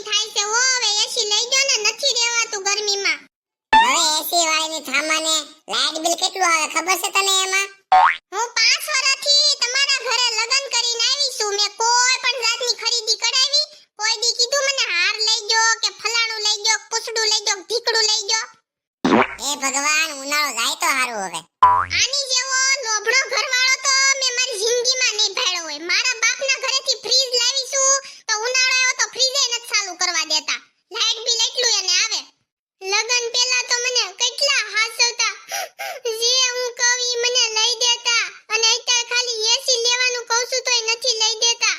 થાય છે હો. હવે એસી લઈ ગયો ને નથી રહેવાતું ગરમીમાં. હવે એસી વાળીની થામાને લાઈટ બિલ કેટલું આવે ખબર છે તને એમાં? હું 5 વર્ષથી તમારા ઘરે લગન કરીને આવી છું. મેં કોઈ પણ જાતની ખરીદી કરાવી? કોઈ દી કીધું મને હાર લઈ ગયો કે ફલાણું લઈ ગયો, પૂછડું લઈ ગયો, ઢીકડું લઈ ગયો? એ ભગવાન, ઉનાળો જાય તો હારું હવે. આની જેવો લોભડો ઘરવાળો તો મેં મારી જિંદગીમાં નહીં ભાળ્યો હોય. મારા બાપના ઘરેથી ફ્રીજ લાવી છું તો ઉનાળો આવ્યો તો ફ્રીજે નથી ચાલુ કરવા દેતા. લાઈટ બિલ એટલું એને આવે. લગન પહેલા તો મને કેટલા હાસવતા, જે હું કહું ઈ મને લઈ દેતા, અને અત્યારે ખાલી એસી લેવાનું કહું છું તોય નથી લઈ દેતા.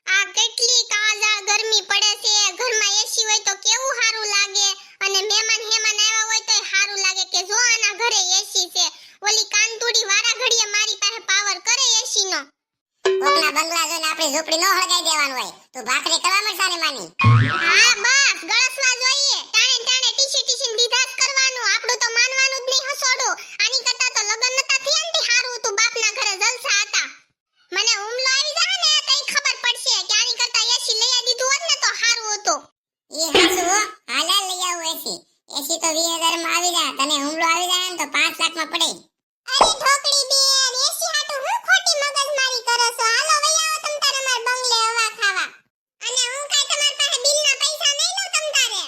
આ કેટલી કાળા ગરમી પડે છે. ઘરમાં એસી હોય તો કેવું સારું લાગે, અને મહેમાન આવ્યા હોય તોય સારું લાગે કે જો આના ઘરે એસી છે. ઓલી કાનતુડી વારા ઘડીએ મારી પાસે પાવર કરે એસી નો. કોકના બંગલા જોઈને આપણી ઝૂંપડી નો હળગાઈ દેવાનું હોય. તું ભાખરી કરવા મળસાની માની. હા બસ ગળસવા જોઈએ. ટાણે ટીસી દીધા જ કરવાનું. આપણું તો માનવાનું જ નહીં હસોડો. આની કરતા તો લગન નતા થયા ને હારું હતું. બાપના ઘરે જલસા હતા. મને હુમલો આવી જાય ને તઈ ખબર પડશે કે આની કરતા એસી લઈ દીધું હોત ને તો હારું હતું. ઈ હાસુ હો, હાલા લઈ આવું એસી. એસી તો 20,000 માં આવી જાય. તને હુમલો આવી જાય ને તો 5 લાખ માં પડે. અરે ઢોકળી બેન, એસી હાટુ હું ખોટી મગજમારી કરો છો? હાલો વઈ આવો તમ તારે માર બંગલે હવા ખાવા. અને હું કાઈ તમાર પાસે બિલના પૈસા નહીં લઉં તમ તારે.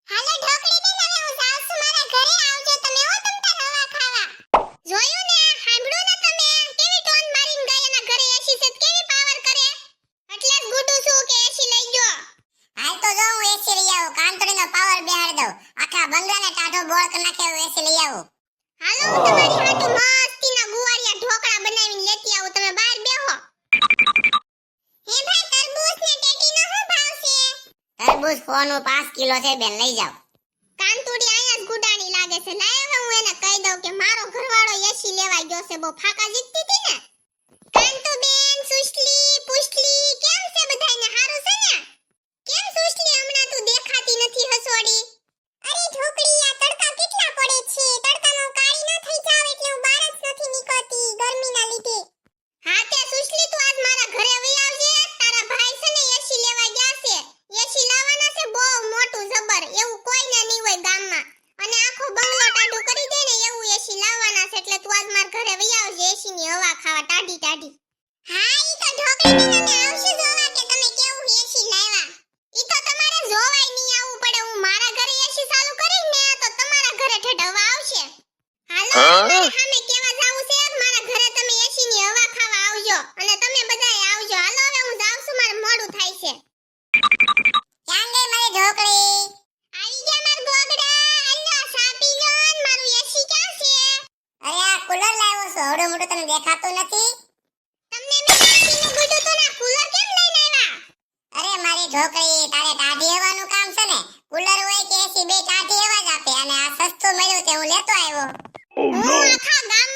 હાલો ઢોકળી બેન, હવે હું જાઉં છું મારા ઘરે. આવજો તમે હો તમ તાર હવા ખાવા. જોયું ને, સાંભળ્યું ને તમે? કેવી ટોન મારીને ગઈ. એના ઘરે એસી છે કેવી પાવર કરે. એટલે જ ગુડું છું કે એસી લઈ ગયો. હાલ તો જો હું એસી લઈ આવું. કાનતરીનો પાવર બેહાડ દઉં. આખા બંગલાને ટાઢો બોળ કરી નાખે એવું એસી લઈ આવું. હાલો હું તમારી હાટુ મસ્તીના ગુવારિયા ઢોકળા બનાવીને લેતી આવું. તમે બહાર બેહો. હે ભાઈ, તરબૂચ ને ટેટીનો શું ભાવ છે? તરબૂચ ફોનું 5 કિલો છે બેન, લઈ જાવ. કાનતુડી અહીંયા જ ગુડાણી લાગે છે. લાય હવે હું એને કહી દઉં કે મારો ઘરવાળો એસી લેવા ગયો છે. બહુ ફાકા જીકતી હતી ને. કાંતુ બેન, સુશલી, પુશલી, કેમ છે બધાયને? હારું છે ને? કેમ સુશલી હમણાં તું દેખાતી નથી હસોડી? અરે ઢોકળી, આ તડકા કેટલા પડે છે. તડકામાં કાળી ન થઈ જાવ એટલે હું બહાર જ નથી નીકળતી ગરમીના લીધે. હા તે સુશલી, તું આજ મારા ઘરે આવી આવજે. તારા ભાઈ છે ને એસી લેવા ગયા છે. એસી લાવવાના છે બહુ મોટું જબર. એવું કોઈને નહીં હોય ગામમાં. અને આખો બંગલો ટાઢો કરી દે ને એવું એસી લાવવાના છે. એટલે તું આજ મારા ઘરે આવી આવજે એસી ની હવા ખાવા ટાઢી ટાઢી. હા ઈ તો ઢોકળી બેન, અમે આવશું જોવા કે તમે કેવું એસી લાવ્યા. ઈ તો તમારે જોવાય નહીં આવવું પડે. હું મારા ઘરે એસી ચાલુ કરી ને તો તમારા ઘરે ઠેઠ હવા આવશે. હાલો મારે સામે કેવા જાવું છે કે મારા ઘરે તમે એસી ની હવા ખાવા આવજો. અને તમે બધાય આવજો. હાલો હવે હું જાઉં છું, મારે મોડું થાય છે. ક્યાં ગઈ મારી ઢોકળી? આવી ગયા માર ગોગડા. અલ્લા સા પી લો ને. મારું એસી ક્યાં છે? અરે આ કુલર લાવ્યો છું. હવડું મોટું તને દેખાતું નથી? તમને મેં એસી નું કીધું તો ના કુલર કેમ લઈને આવ્યા? અરે મારી ઢોકળી, તારે ટાઢી હવાનું કામ છે ને. કુલર હોય કે એસી બે ટાઢી હવા જ આપે. અને આ સસ્તું મળ્યું તે હું લેતો આવ્યો. હું આખા ગામ